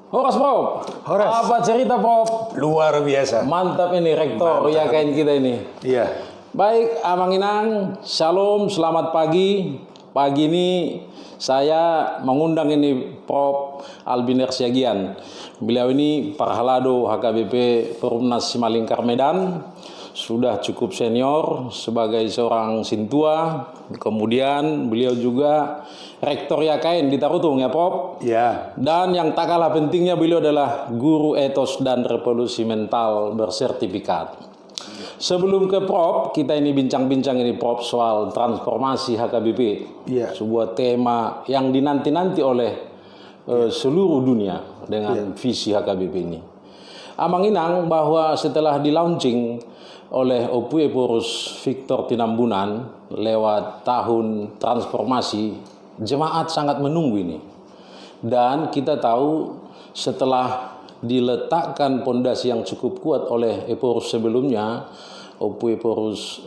Horas Prof, Horas. apa cerita Prof? Luar biasa. Mantap ini Rektor ya kain kita ini. Iya. Baik, Abang Inang, Shalom, selamat pagi. Pagi ini saya mengundang ini Prof. Albiner Siagian. Beliau ini Parhalado HKBP Perumnas Simalingkar Medan. Sudah cukup senior sebagai seorang sintua. Kemudian beliau juga Rektor Yakain di Tarutung ya Prof. Ya. Dan yang tak kalah pentingnya beliau adalah guru etos dan revolusi mental bersertifikat. Sebelum ke Prof, kita ini bincang-bincang ini Prof soal transformasi HKBP. Iya. Sebuah tema yang dinanti-nanti oleh seluruh dunia dengan visi HKBP ini. Abang Inang bahwa setelah di-launching oleh Opue Porus Victor Tinambunan lewat tahun transformasi, jemaat sangat menunggu ini. Dan kita tahu setelah diletakkan pondasi yang cukup kuat oleh Eporus sebelumnya, Opue Porus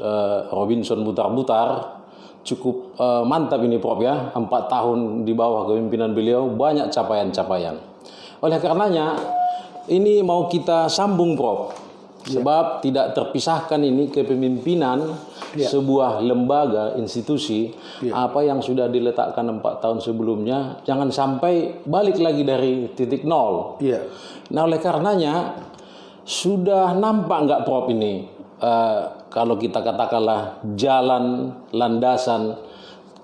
Robinson Butar-Butar, cukup mantap ini Prof ya, 4 tahun di bawah kepemimpinan beliau, banyak capaian-capaian. Oleh karenanya, ini mau kita sambung Prof. Sebab tidak terpisahkan ini kepemimpinan sebuah lembaga, institusi, apa yang sudah diletakkan 4 tahun sebelumnya, jangan sampai balik lagi dari titik nol. Nah oleh karenanya, sudah nampak nggak Prof ini, kalau kita katakanlah jalan, landasan,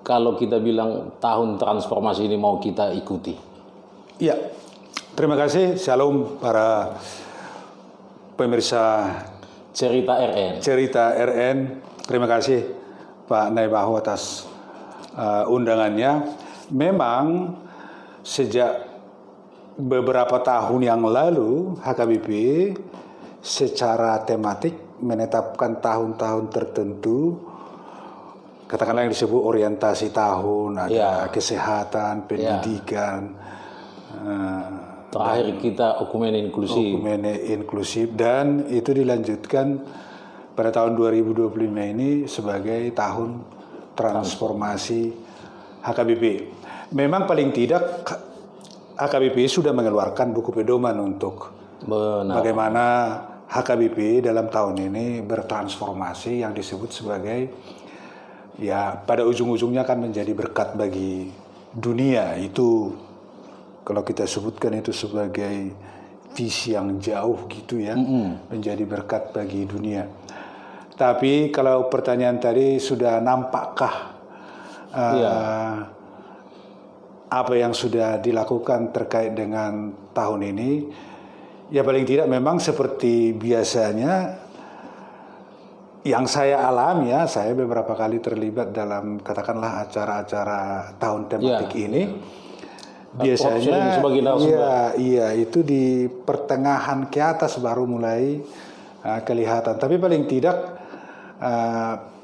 kalau kita bilang tahun transformasi ini mau kita ikuti. Iya, terima kasih. Shalom para pemirsa Cerita RN. Cerita RN. Terima kasih Pak Naibahu atas undangannya. Memang sejak beberapa tahun yang lalu HKBP secara tematik menetapkan tahun-tahun tertentu, katakanlah yang disebut orientasi tahun, ada kesehatan, pendidikan, terakhir kita Okumene inklusif, dan itu dilanjutkan pada tahun 2025 ini sebagai tahun transformasi HKBP. Memang paling tidak HKBP sudah mengeluarkan buku pedoman untuk bagaimana HKBP dalam tahun ini bertransformasi, yang disebut sebagai pada ujung-ujungnya akan menjadi berkat bagi dunia. Itu kalau kita sebutkan itu sebagai visi yang jauh gitu ya, menjadi berkat bagi dunia. Tapi kalau pertanyaan tadi, sudah nampakkah apa yang sudah dilakukan terkait dengan tahun ini? Ya paling tidak memang seperti biasanya yang saya alami ya, saya beberapa kali terlibat dalam katakanlah acara-acara tahun tematik ini. Biasanya itu di pertengahan ke atas baru mulai kelihatan. Tapi paling tidak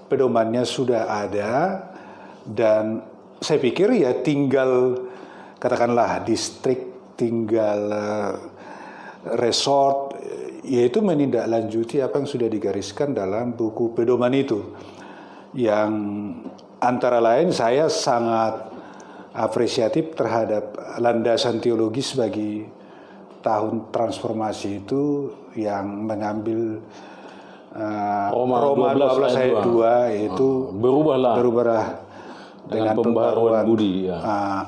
pedomannya sudah ada, dan saya pikir ya tinggal katakanlah distrik, tinggal resort, yaitu menindaklanjuti apa yang sudah digariskan dalam buku pedoman itu. Yang antara lain saya sangat apresiatif terhadap landasan teologis bagi tahun transformasi itu, yang mengambil Roma 12 ayat 2, yaitu berubahlah dengan pembaruan budi,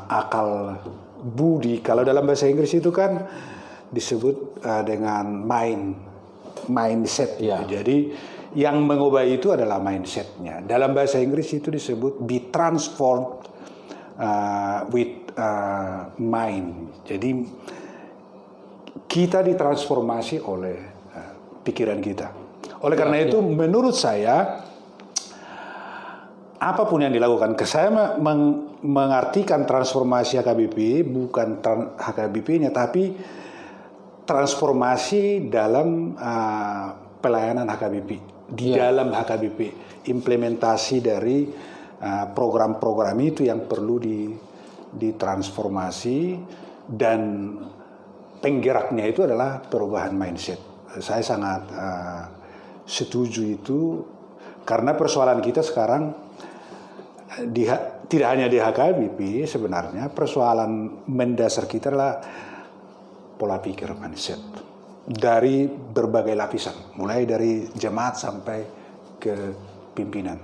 akal budi. Kalau dalam bahasa Inggris itu kan disebut dengan mindset. Jadi yang mengubah itu adalah mindsetnya. Dalam bahasa Inggris itu disebut be transformed with mind. Jadi kita ditransformasi oleh pikiran kita. Oleh karena itu, menurut saya apapun yang dilakukan, saya mengartikan transformasi HKBP bukan HKBP-nya, tapi transformasi dalam pelayanan HKBP, di dalam HKBP, implementasi dari program-program itu yang perlu ditransformasi, dan penggeraknya itu adalah perubahan mindset. Saya sangat setuju itu, karena persoalan kita sekarang tidak hanya di HKBP, sebenarnya persoalan mendasar kita adalah pola pikir mindset dari berbagai lapisan, mulai dari jemaat sampai ke pimpinan.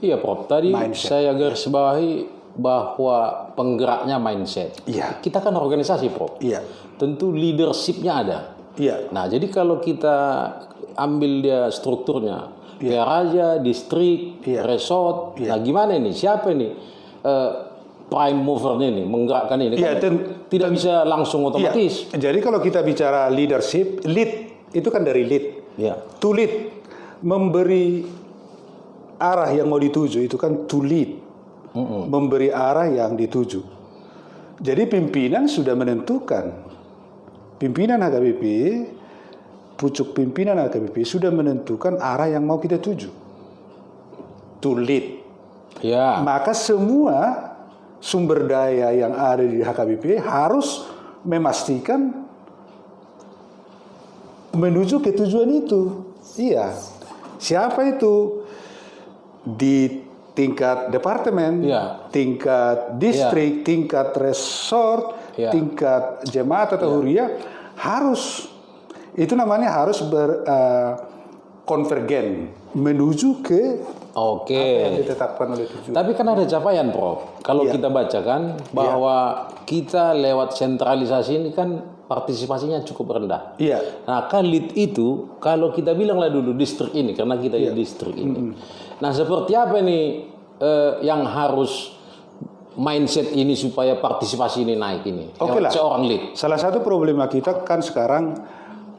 Iya, Prof. Tadi Mindset. saya garis bawahi bahwa penggeraknya mindset. Iya. Kita kan organisasi, Prof. Iya, Tentu leadership-nya ada. iya, Nah, jadi kalau kita ambil dia strukturnya, raja, distrik, Iya. resort, Iya. nah gimana ini? Siapa ini prime movernya ini, menggerakkan ini? Iya, Kan tidak bisa langsung otomatis. iya. Jadi kalau kita bicara leadership, lead itu kan dari lead. Ya. To lead, memberi arah yang mau dituju itu kan to lead. Memberi arah yang dituju. Jadi pimpinan sudah menentukan. Pimpinan HKBP, pucuk pimpinan HKBP sudah menentukan arah yang mau kita tuju. To lead. Ya. Maka semua sumber daya yang ada di HKBP harus memastikan menuju ke tujuan itu. Iya. Siapa itu? Di tingkat departemen, Iya. tingkat distrik, tingkat resort, Iya. tingkat jemaat atau huriah harus, itu namanya harus konvergen menuju ke Oke. apa yang ditetapkan oleh tujuan. Tapi kan ada capaian, Prof. Kalau Iya. kita bacakan bahwa kita lewat sentralisasi ini kan partisipasinya cukup rendah. Iya. Nah, kan lead itu kalau kita bilanglah dulu distrik ini karena kita di distrik ini. Nah, seperti apa nih yang harus mindset ini supaya partisipasi ini naik ini? Oke lah. Seorang lead. Salah satu problema kita kan sekarang,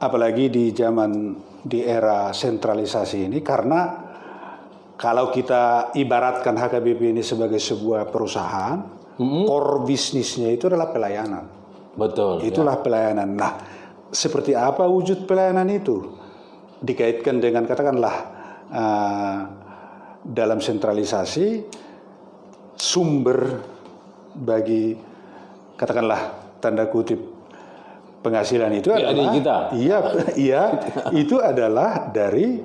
apalagi di era sentralisasi ini, karena kalau kita ibaratkan HKBP ini sebagai sebuah perusahaan, core bisnisnya itu adalah pelayanan. Betul. Itulah pelayanan. Nah, seperti apa wujud pelayanan itu? Dikaitkan dengan katakanlah dalam sentralisasi sumber bagi katakanlah tanda kutip penghasilan itu Ya, adalah dari kita. iya itu adalah dari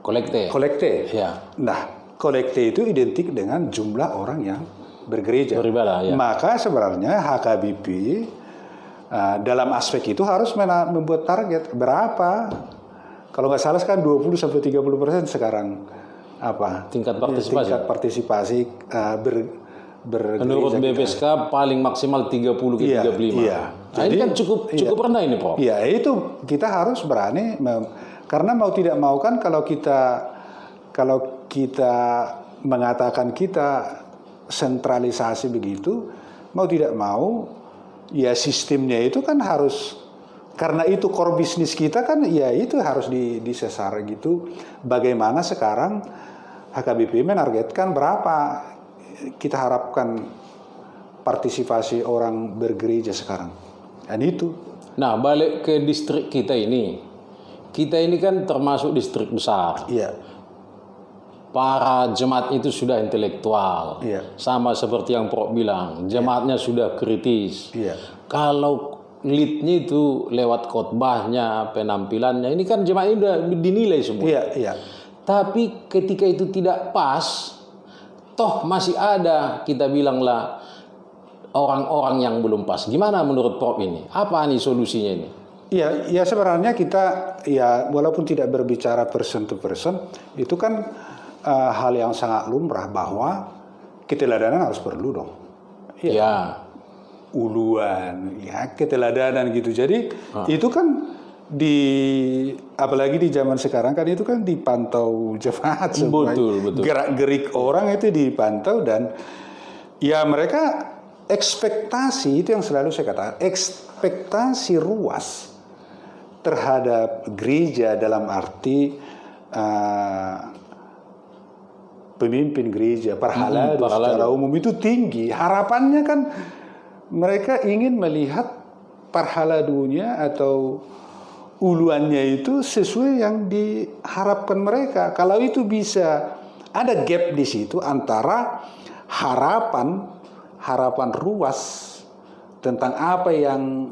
kolekte. Ya. Nah, kolekte itu identik dengan jumlah orang yang bergereja. Beribadah, ya. Maka sebenarnya HKBP dalam aspek itu harus membuat target berapa. Kalau nggak salah kan 20-30% sekarang Tingkat partisipasi. tingkat partisipasi bergereja. Menurut BPSK paling maksimal 30 ke 35. Iya. Nah, ini kan cukup rendah ini, Prof. Iya, itu kita harus berani karena mau tidak mau kan kalau kita mengatakan kita sentralisasi begitu, mau tidak mau ya sistemnya itu kan harus, karena itu core bisnis kita kan ya itu harus disesar gitu. Bagaimana sekarang HKBP menargetkan berapa kita harapkan partisipasi orang bergereja sekarang. Dan itu. Nah, balik ke distrik kita ini. Kita ini kan termasuk distrik besar. Iya. Para jemaat itu sudah intelektual. Iya. Sama seperti yang Prof bilang, jemaatnya sudah kritis. Iya. Kalau leadnya itu lewat khotbahnya, penampilannya, ini kan jemaat ini sudah dinilai semua. Iya, iya. Tapi ketika itu tidak pas, toh masih ada, kita bilanglah, orang-orang yang belum pas. Gimana menurut Prof ini? Apa nih solusinya ini? Ya sebenarnya kita ya walaupun tidak berbicara person to person, itu kan hal yang sangat lumrah bahwa keteladanan harus perlu dong. Ya. Uluan, ya keteladanan gitu. Jadi itu kan apalagi di zaman sekarang kan itu kan dipantau jemaat semua. Betul. Gerak-gerik orang itu dipantau dan ya mereka ekspektasi itu yang selalu saya katakan, ekspektasi ruas terhadap gereja dalam arti pemimpin gereja, parhaladu secara umum itu tinggi. Harapannya kan mereka ingin melihat parhaladunya atau uluannya itu sesuai yang diharapkan mereka. Kalau itu bisa ada gap di situ antara harapan ruas tentang apa yang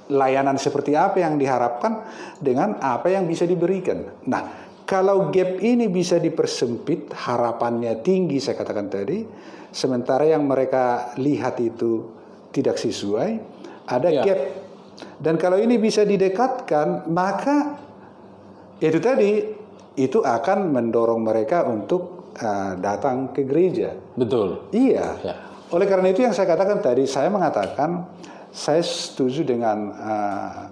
layanan seperti apa yang diharapkan dengan apa yang bisa diberikan. Nah, kalau gap ini bisa dipersempit, harapannya tinggi saya katakan tadi, sementara yang mereka lihat itu tidak sesuai, ada gap. Dan kalau ini bisa didekatkan, maka itu tadi, itu akan mendorong mereka untuk datang ke gereja. Betul. Iya. Ya. Oleh karena itu yang saya katakan tadi, saya mengatakan saya setuju dengan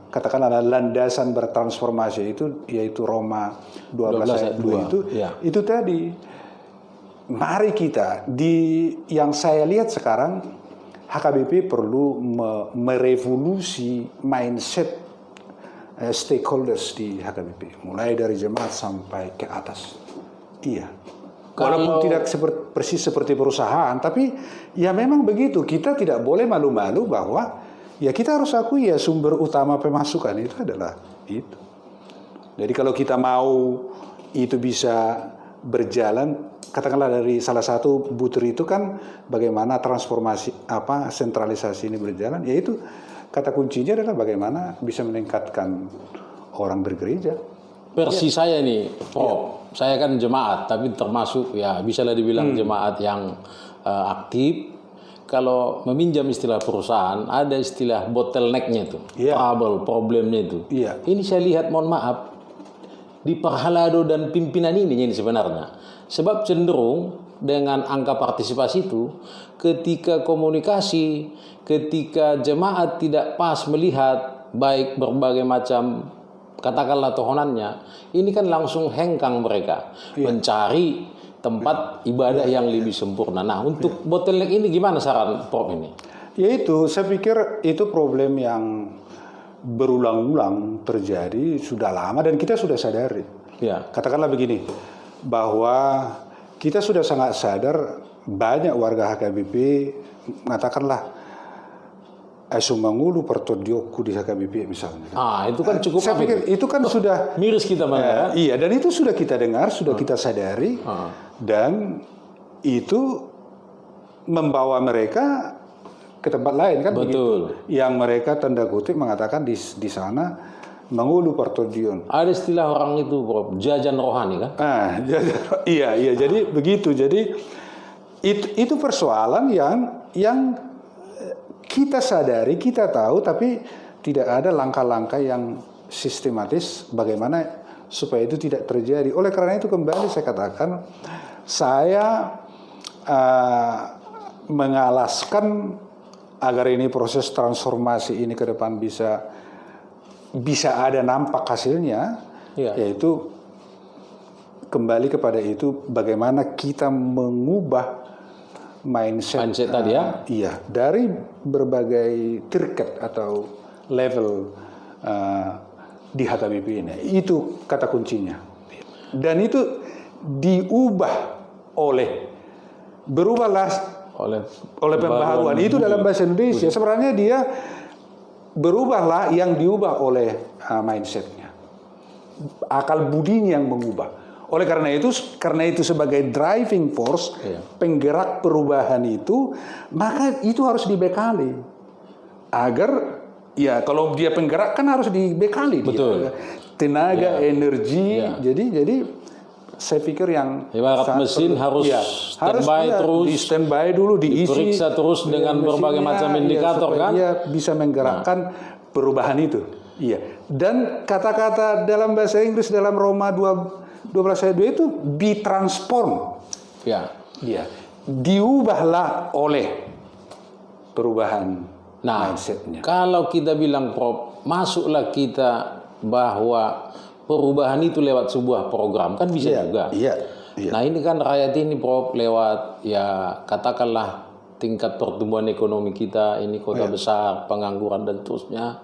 katakanlah landasan bertransformasi itu, yaitu Roma 12 ayat 2 itu. Ya. Itu tadi, mari kita yang saya lihat sekarang, HKBP perlu merevolusi mindset stakeholders di HKBP, mulai dari jemaat sampai ke atas. Iya. Walaupun tidak persis seperti perusahaan, tapi ya memang begitu. Kita tidak boleh malu-malu bahwa ya kita harus akui ya sumber utama pemasukan itu adalah itu. Jadi kalau kita mau itu bisa berjalan, katakanlah dari salah satu butir itu kan bagaimana transformasi sentralisasi ini berjalan, yaitu kata kuncinya adalah bagaimana bisa meningkatkan orang bergereja. Versi saya nih, Prof. Saya kan jemaat, tapi termasuk ya bisalah dibilang jemaat yang aktif. Kalau meminjam istilah perusahaan, ada istilah bottleneck-nya itu, problemnya itu. Ini saya lihat, mohon maaf, di Parhalado dan pimpinan ini sebenarnya. Sebab cenderung dengan angka partisipasi itu, ketika komunikasi, ketika jemaat tidak pas melihat baik berbagai macam katakanlah tohonannya, ini kan langsung hengkang mereka mencari tempat ibadah yang lebih sempurna. Nah, untuk bottleneck ini gimana saran Prof ini? Yaitu saya pikir itu problem yang berulang-ulang terjadi sudah lama dan kita sudah sadari. Ya. Katakanlah begini, bahwa kita sudah sangat sadar, banyak warga HKBP mengatakanlah Sumangulu Pertodioku di HKBP misalnya. Itu kan cukup. Saya pikir itu kan sudah miris kita malah. Iya, dan itu sudah kita dengar, sudah kita sadari, dan itu membawa mereka ke tempat lain kan. Betul. Begitu. Yang mereka tanda kutip mengatakan di sana Mangulu Pertodion. Ada istilah orang itu, Bro, jajan rohani kan? Iya. Jadi begitu. Jadi itu persoalan yang kita sadari, kita tahu, tapi tidak ada langkah-langkah yang sistematis bagaimana supaya itu tidak terjadi. Oleh karena itu kembali saya katakan, saya mengalaskan agar ini proses transformasi ini ke depan bisa ada nampak hasilnya, yaitu kembali kepada itu bagaimana kita mengubah mindset tadi ya. Iya, dari berbagai tingkat atau level di HKBP ini. Itu kata kuncinya. Dan itu berubahlah oleh pembaharuan. Itu dalam bahasa Indonesia. Sebenarnya dia berubahlah yang diubah oleh mindsetnya. Akal budinya yang mengubah. Oleh karena itu sebagai driving force, penggerak perubahan itu, maka itu harus dibekali. Agar, ya kalau dia penggerak kan harus dibekali. Betul. Dia. Tenaga, energi, jadi saya pikir yang ibarat mesin harus standby terus, di standby dulu, diisi, diperiksa terus dengan berbagai macam indikator kan, dia bisa menggerakkan perubahan itu. Iya. Dan kata-kata dalam bahasa Inggris dalam Roma 12 ayat 2 itu be transform. Ya. Iya. Diubahlah oleh perubahan mindsetnya. Kalau kita bilang Prof, masuklah kita bahwa perubahan itu lewat sebuah program kan bisa juga. Iya. Nah ini kan rakyat ini Prof lewat ya katakanlah tingkat pertumbuhan ekonomi kita ini kota besar, pengangguran dan terusnya.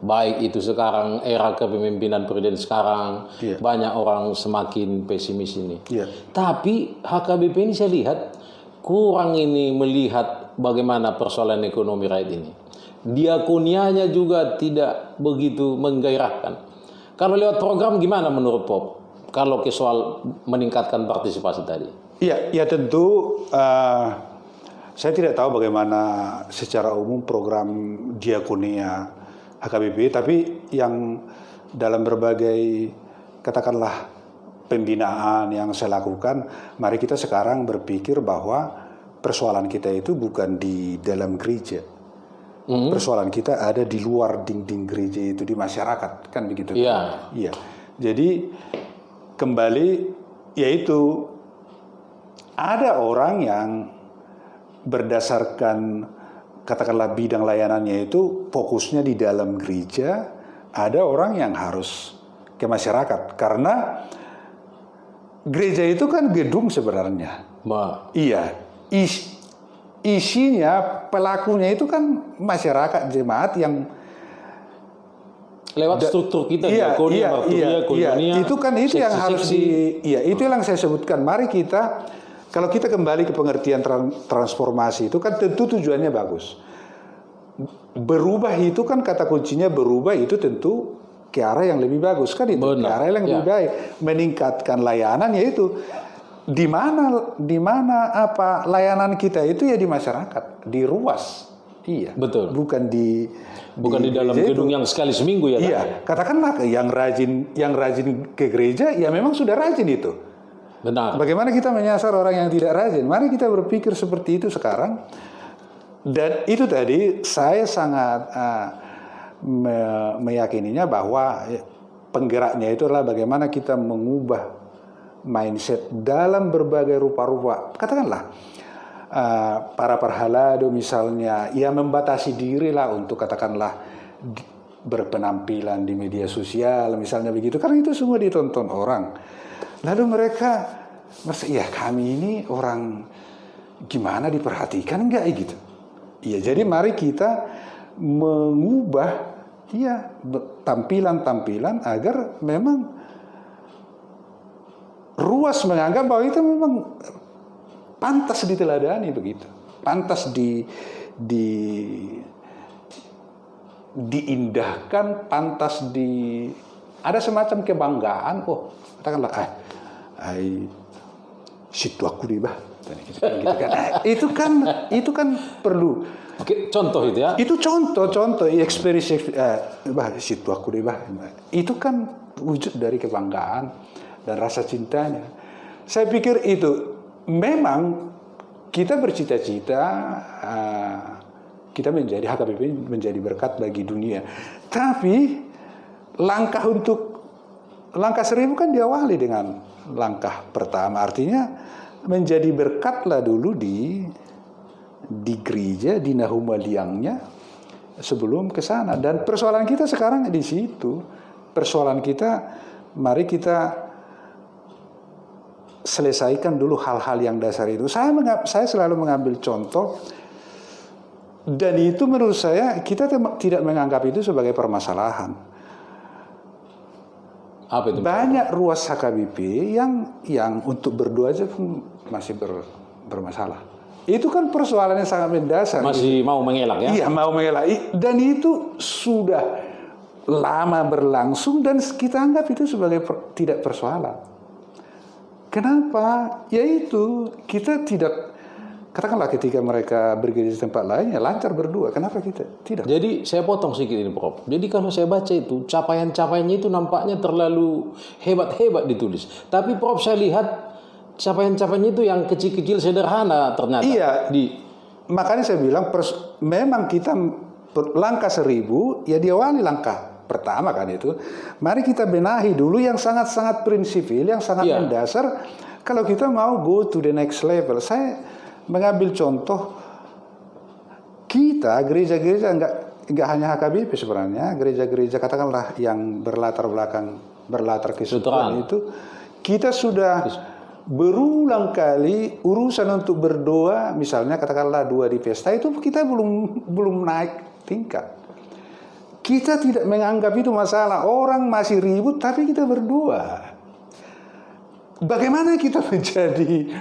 Baik itu sekarang era kepemimpinan presiden sekarang, banyak orang semakin pesimis ini. Tapi HKBP ini saya lihat kurang ini melihat bagaimana persoalan ekonomi rakyat ini. Diakonianya juga tidak begitu menggairahkan. Kalau lewat program gimana menurut Prof? Kalau ke soal meningkatkan partisipasi tadi? Ya tentu saya tidak tahu bagaimana secara umum program diakonia HKBP, tapi yang dalam berbagai katakanlah pembinaan yang saya lakukan, mari kita sekarang berpikir bahwa persoalan kita itu bukan di dalam gereja, Persoalan kita ada di luar dinding gereja itu, di masyarakat, kan begitu? Iya. Iya. Jadi kembali yaitu ada orang yang berdasarkan katakanlah bidang layanannya itu fokusnya di dalam gereja, ada orang yang harus ke masyarakat karena gereja itu kan gedung sebenarnya. Iya, isinya pelakunya itu kan masyarakat jemaat yang lewat struktur kita, diakonia, koinonia, itu kan itu yang harus itu yang saya sebutkan. Mari kita, kalau kita kembali ke pengertian transformasi itu kan tentu tujuannya bagus. Berubah itu kan kata kuncinya berubah itu tentu ke arah yang lebih bagus kan itu. Ke arah yang lebih baik, meningkatkan layanan yaitu di mana apa layanan kita itu ya di masyarakat, di ruas. Iya. Betul. Bukan di dalam gedung yang sekali seminggu ya. Iya, katakanlah yang rajin ke gereja ya memang sudah rajin itu. Benar. Bagaimana kita menyasar orang yang tidak rajin? Mari kita berpikir seperti itu sekarang. Dan itu tadi saya sangat meyakininya bahwa penggeraknya itu adalah bagaimana kita mengubah mindset dalam berbagai rupa-rupa. Katakanlah para perhalado misalnya, ya membatasi diri lah untuk katakanlah berpenampilan di media sosial misalnya begitu, karena itu semua ditonton orang. Lalu mereka merasa, ya kami ini orang gimana, diperhatikan enggak gitu. Iya, jadi mari kita mengubah tampilan-tampilan agar memang ruas menganggap bahwa itu memang pantas diteladani begitu. Pantas diindahkan, pantas ada semacam kebanggaan. Oh, katakanlah situ aku deh bah. Gitu kan. Itu kan perlu. Oke, contoh itu ya. Itu contoh experience situ aku deh bah. Itu kan wujud dari kebanggaan dan rasa cintanya. Saya pikir itu memang kita bercita-cita kita menjadi HKBP menjadi berkat bagi dunia. Tapi langkah 1000 kan diawali dengan langkah pertama, artinya menjadi berkatlah dulu di gereja, di Nahuma Liangnya sebelum ke sana. Dan persoalan kita sekarang di situ. Persoalan kita, mari kita selesaikan dulu hal-hal yang dasar itu. Saya selalu mengambil contoh, dan itu menurut saya kita tidak menganggap itu sebagai permasalahan. Apa itu? Banyak ruas HKBP yang untuk berdoa aja pun masih bermasalah. Itu kan persoalan yang sangat mendasar. Masih gitu. Mau mengelak ya? Iya, mau mengelak. Dan itu sudah lama berlangsung dan kita anggap itu sebagai tidak persoalan. Kenapa? Yaitu kita tidak, katakanlah ketika mereka bergereja di tempat lain ya lancar berdua. Kenapa kita tidak? Jadi saya potong sedikit ini Prof. Jadi kalau saya baca itu capaian-capaiannya itu nampaknya terlalu hebat-hebat ditulis. Tapi Prof saya lihat capaian-capaiannya itu yang kecil-kecil sederhana ternyata. Iya. Makanya saya bilang memang kita langkah 1000 ya diawali langkah pertama kan itu. Mari kita benahi dulu yang sangat-sangat prinsipil, yang sangat mendasar. Kalau kita mau go to the next level, saya mengambil contoh kita gereja-gereja enggak hanya HKBP sebenarnya, gereja-gereja katakanlah yang berlatar kesuturan itu kita sudah berulang kali urusan untuk berdoa, misalnya katakanlah doa di pesta itu kita belum naik tingkat. Kita tidak menganggap itu masalah. Orang masih ribut tapi kita berdoa. Bagaimana kita menjadi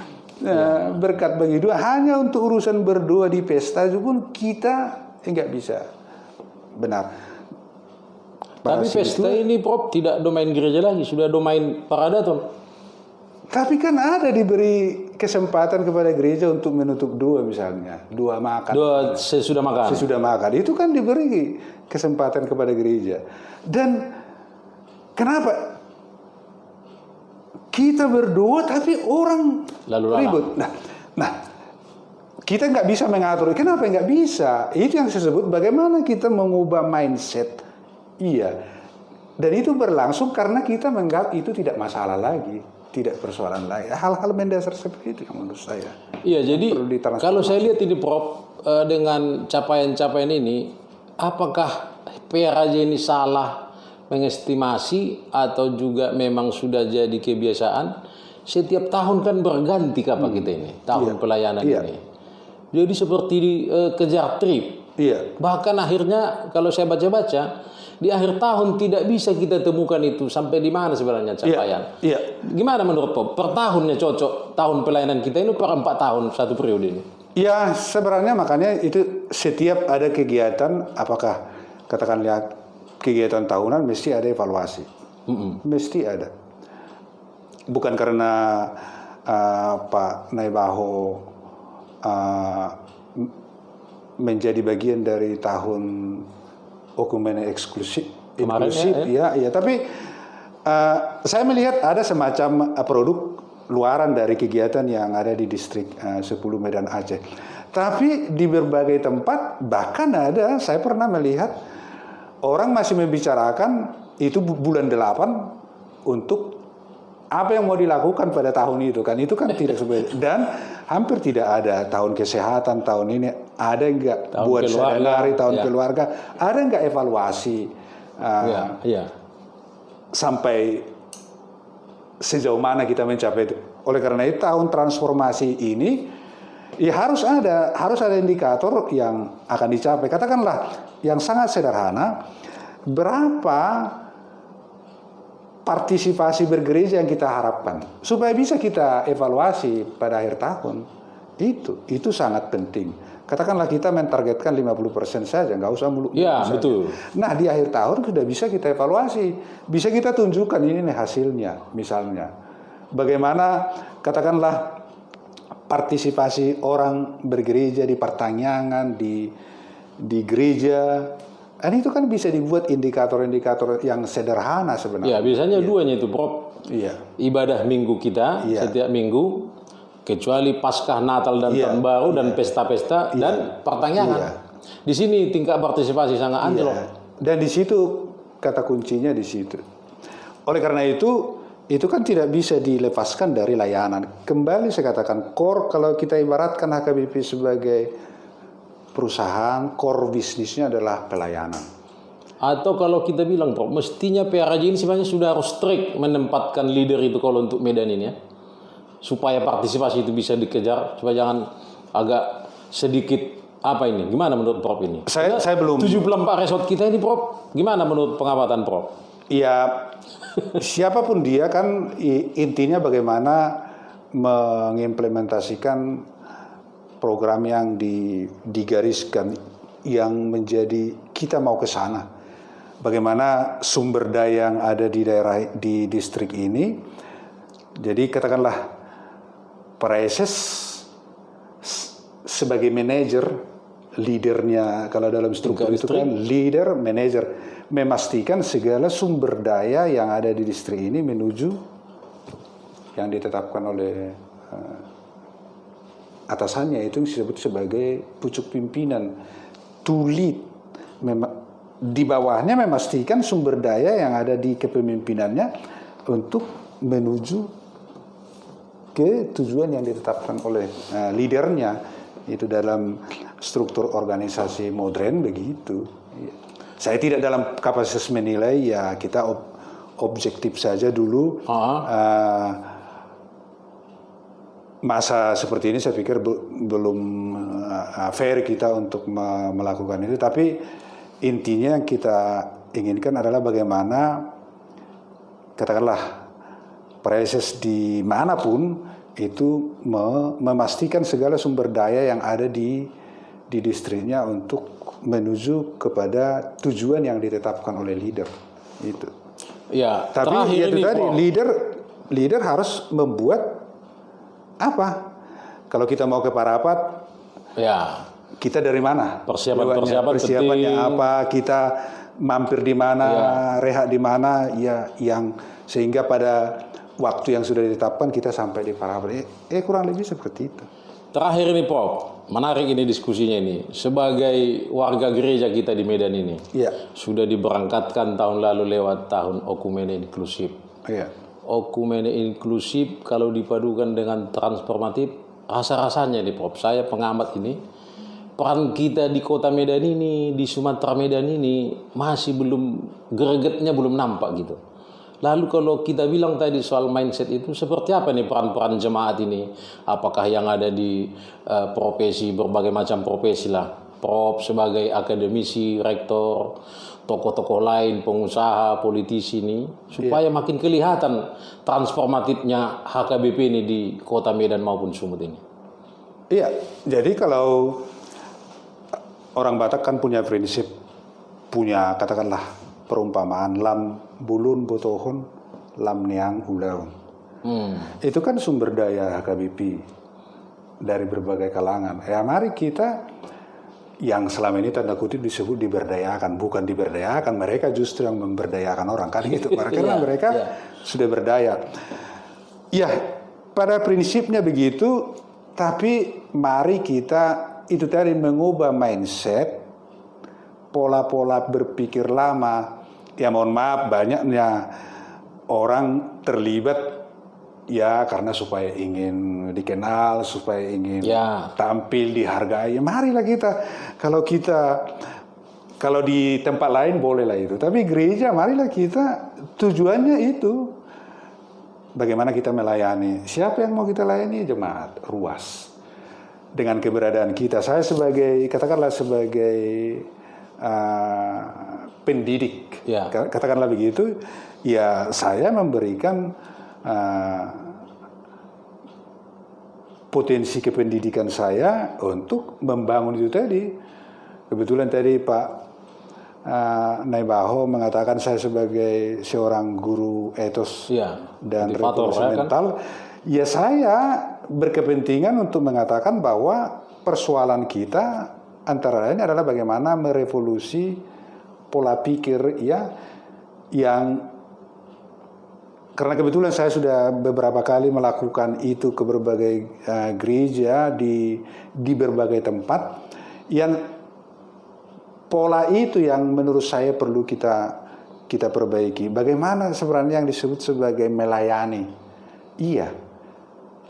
berkat bagi doa hanya untuk urusan berdoa di pesta itu pun kita enggak bisa. Benar. Tapi pesta ini Prof tidak domain gereja lagi, sudah domain paradaton. Tapi kan ada diberi kesempatan kepada gereja untuk menutup doa misalnya, doa makan. Doa sesudah makan. Sesudah makan itu kan diberi kesempatan kepada gereja. Dan kenapa kita berdoa tapi orang lalu ribut? Nah, kita nggak bisa mengatur. Kenapa nggak bisa? Itu yang saya sebut bagaimana kita mengubah mindset. Iya. Dan itu berlangsung karena kita menganggap itu tidak masalah lagi, tidak persoalan lagi. Hal-hal mendasar seperti itu yang menurut saya. Iya, jadi kalau saya lihat ini Prof, dengan capaian-capaian ini, apakah PRJ ini salah mengestimasi atau juga memang sudah jadi kebiasaan? Setiap tahun kan berganti kapal kita ini, tahun pelayanan ini. Jadi seperti kejar trip. Iya. Bahkan akhirnya kalau saya baca-baca, di akhir tahun tidak bisa kita temukan itu sampai di mana sebenarnya capaian. Iya. Gimana menurut Prof? Per tahunnya cocok tahun pelayanan kita ini per 4 tahun satu periode ini? Ya, sebenarnya makanya itu setiap ada kegiatan, apakah katakanlah kegiatan tahunan mesti ada evaluasi. Mesti ada. Bukan karena Pak Naibaho menjadi bagian dari tahun Okumene inklusif ya, tapi saya melihat ada semacam produk luaran dari kegiatan yang ada di distrik 10 Medan Aceh. Tapi di berbagai tempat bahkan ada, saya pernah melihat orang masih membicarakan itu bulan 8 untuk apa yang mau dilakukan pada tahun itu kan tidak sebenarnya. Dan hampir tidak ada tahun kesehatan tahun ini, ada enggak tahun buat sehari-hari, tahun keluarga, ada enggak evaluasi sampai sejauh mana kita mencapai itu. Oleh karena itu tahun transformasi ini ya harus ada indikator yang akan dicapai. Katakanlah yang sangat sederhana, berapa partisipasi bergereja yang kita harapkan supaya bisa kita evaluasi pada akhir tahun. Itu sangat penting. Katakanlah kita mentargetkan 50% saja, nggak usah muluk. Ya, betul. Nah, di akhir tahun sudah bisa kita evaluasi, bisa kita tunjukkan ini nih hasilnya, misalnya. Bagaimana katakanlah partisipasi orang bergereja di pertanyaan di gereja. Dan itu kan bisa dibuat indikator-indikator yang sederhana sebenarnya. Ya, biasanya duanya itu, Prof. Iya. Ibadah minggu kita setiap minggu, kecuali Paskah, Natal dan Tahun Baru dan pesta-pesta dan pertanyaan. Di sini tingkat partisipasi sangat anjlok. Dan di situ kata kuncinya di situ. Oleh karena itu kan tidak bisa dilepaskan dari layanan. Kembali saya katakan core, kalau kita ibaratkan HKBP sebagai perusahaan, core bisnisnya adalah pelayanan. Atau kalau kita bilang, Prof, mestinya PRJ ini sebenarnya sudah harus strict menempatkan leader itu kalau untuk Medan ini ya, supaya partisipasi itu bisa dikejar, supaya jangan agak sedikit apa ini. Gimana menurut Prof ini? Saya belum. 74 resort kita ini, Prof, gimana menurut pengamatan Prof? Ya, siapapun dia kan intinya bagaimana mengimplementasikan program yang digariskan yang menjadi kita mau ke sana. Bagaimana sumber daya yang ada di daerah di distrik ini. Jadi katakanlah PRSS sebagai manajer, leadernya kalau dalam struktur itu kan leader, manajer, memastikan segala sumber daya yang ada di distrik ini menuju yang ditetapkan oleh atasannya, itu disebut sebagai pucuk pimpinan, to lead. Di bawahnya memastikan sumber daya yang ada di kepemimpinannya untuk menuju ke tujuan yang ditetapkan oleh leadernya. Itu dalam struktur organisasi modern begitu. Saya tidak dalam kapasitas menilai, ya kita objektif saja dulu. Masa seperti ini saya pikir belum fair kita untuk melakukan itu. Tapi intinya yang kita inginkan adalah bagaimana katakanlah proses di manapun itu memastikan segala sumber daya yang ada di distriknya untuk menuju kepada tujuan yang ditetapkan oleh leader itu. Ya, tapi itu tadi leader harus membuat apa? Kalau kita mau ke Parapat, ya kita dari mana? Persiapannya apa? Kita mampir di mana? Rehat di mana? Ya, yang sehingga pada waktu yang sudah ditetapkan kita sampai di Parapat. Kurang lebih seperti itu. Terakhir ini, Prof, menarik ini diskusinya ini. Sebagai warga gereja kita di Medan ini, sudah diberangkatkan tahun lalu lewat tahun Okumene Inklusif. Okumene Inklusif kalau dipadukan dengan transformatif, rasa-rasanya nih Prof, saya pengamat ini, peran kita di kota Medan ini, di Sumatera Medan ini masih belum, gregetnya belum nampak gitu. Lalu kalau kita bilang tadi soal mindset itu, seperti apa nih peran-peran jemaat ini? Apakah yang ada di profesi, berbagai macam profesi lah, Prof sebagai akademisi, rektor, tokoh-tokoh lain, pengusaha, politisi ini, supaya makin kelihatan transformatifnya HKBP ini di kota Medan maupun Sumut ini. Iya, jadi kalau orang Batak kan punya prinsip, punya katakanlah perumpamaan lam bulun botohon lam niang uleon. Itu kan sumber daya HKBP dari berbagai kalangan. Ya mari kita yang selama ini tanda kutip disebut diberdayakan, bukan diberdayakan, mereka justru yang memberdayakan orang kan gitu. Karena mereka sudah berdaya. Ya, pada prinsipnya begitu, tapi mari kita itu tadi mengubah mindset, pola-pola berpikir lama. Ya mohon maaf, banyaknya orang terlibat ya karena supaya ingin dikenal, supaya ingin tampil, dihargai. Marilah kita, kalau di tempat lain bolehlah itu, tapi gereja marilah kita, tujuannya itu bagaimana kita melayani. Siapa yang mau kita layani? Jemaat ruas. Dengan keberadaan kita, saya sebagai katakanlah sebagai pendidik, katakanlah begitu, ya saya memberikan potensi kependidikan saya untuk membangun itu tadi. Kebetulan tadi Pak Naibaho mengatakan saya sebagai seorang guru etos dan revolusi mental. Ya saya berkepentingan untuk mengatakan bahwa persoalan kita antara lain adalah bagaimana merevolusi pola pikir yang karena kebetulan saya sudah beberapa kali melakukan itu ke berbagai gereja di berbagai tempat, yang pola itu yang menurut saya perlu kita perbaiki. Bagaimana sebenarnya yang disebut sebagai melayani? Iya,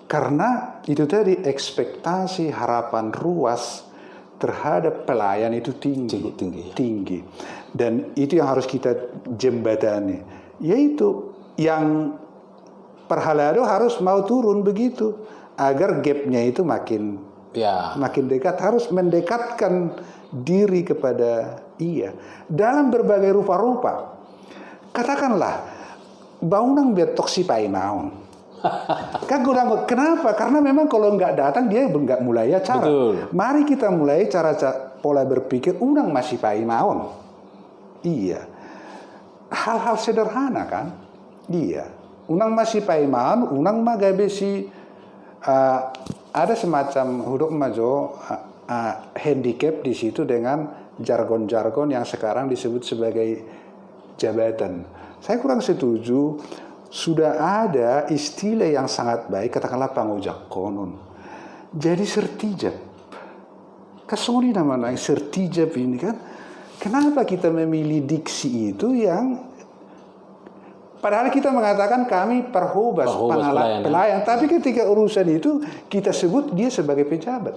karena itu tadi ekspektasi harapan ruas terhadap pelayan itu tinggi. Dan itu yang harus kita jembatani, yaitu yang perhalado harus mau turun begitu agar gapnya itu makin dekat, harus mendekatkan diri kepada dalam berbagai rupa-rupa. Katakanlah baunang betok si painaon. Kan kenapa? Karena memang kalau nggak datang dia nggak mulai acara. Mari kita mulai cara pola berpikir unang masih painaon. Iya, hal-hal sederhana kan. Iya, unang masih paiman, unang magabesi ada semacam huruf majo handicap di situ dengan jargon-jargon yang sekarang disebut sebagai jabatan. Saya kurang setuju. Sudah ada istilah yang sangat baik, katakanlah pangujak konon. Jadi sertijab. Kasoni namanya sertijab ini kan. Kenapa kita memilih diksi itu yang padahal kita mengatakan kami perhubas pelayan, tapi ketika urusan itu kita sebut dia sebagai pejabat.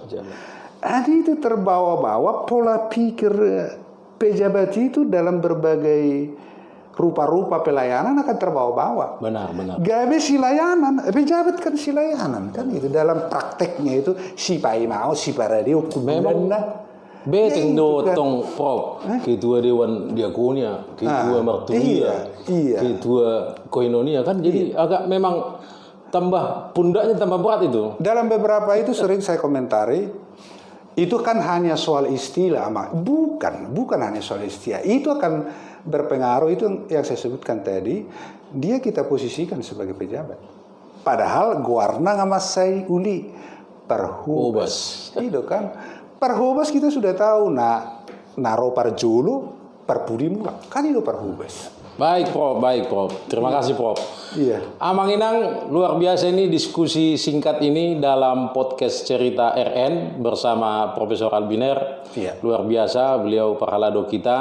Jadi itu terbawa-bawa pola pikir pejabat itu dalam berbagai rupa-rupa pelayanan akan terbawa-bawa. Benar. Gabe si layanan, pejabat kan si layanan kan itu dalam prakteknya itu si pai mau si paradio kumena. Beteng dotong Prof, ketua Dewan Diakonia, ketua Marturia, ketua Koinonia kan jadi agak memang pundaknya tambah berat itu. Dalam beberapa itu sering saya komentari, itu kan hanya soal istilah, bukan hanya soal istilah. Itu akan berpengaruh, itu yang saya sebutkan tadi, dia kita posisikan sebagai pejabat. Padahal guarna ngamasai uli perhubas. Itu kan perhubas kita sudah tahu, naro parjulu perpudi mula. Kan itu perhubas. Baik Prof. Terima kasih Prof. Iya. Amang Inang, luar biasa ini diskusi singkat ini dalam podcast Cerita RN bersama Profesor Albiner. Iya. Luar biasa, beliau paralado kita,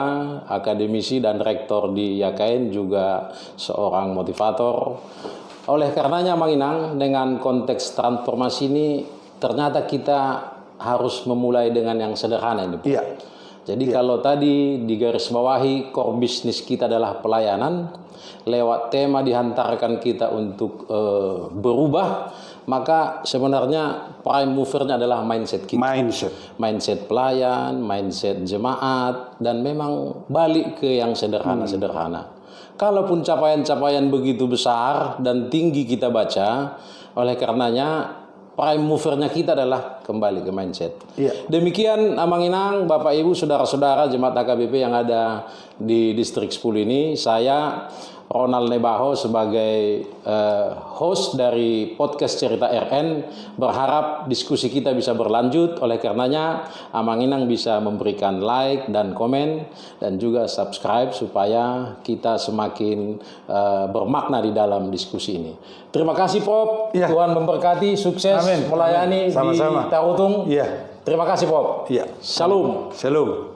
akademisi dan rektor di YKN, juga seorang motivator. Oleh karenanya Amang Inang, dengan konteks transformasi ini ternyata kita harus memulai dengan yang sederhana ini. Iya. Jadi kalau tadi digarisbawahi core bisnis kita adalah pelayanan, lewat tema dihantarkan kita untuk berubah, maka sebenarnya prime movernya adalah mindset kita. Mindset pelayan, mindset jemaat, dan memang balik ke yang sederhana-sederhana. Kalaupun capaian-capaian begitu besar dan tinggi kita baca, oleh karenanya prime movernya kita adalah kembali ke mindset. Iya. Demikian Amang Inang, Bapak Ibu, saudara-saudara jemaat HKBP yang ada di distrik 10 ini. Saya Ronald Nebaho sebagai host dari podcast Cerita RN berharap diskusi kita bisa berlanjut. Oleh karenanya Amang Inang bisa memberikan like dan komen dan juga subscribe supaya kita semakin bermakna di dalam diskusi ini. Terima kasih Prof. Ya. Tuhan memberkati, sukses Amin. melayani Sama-sama. di Tarutung. Iya. Terima kasih Prof. Iya. Shalom. Shalom.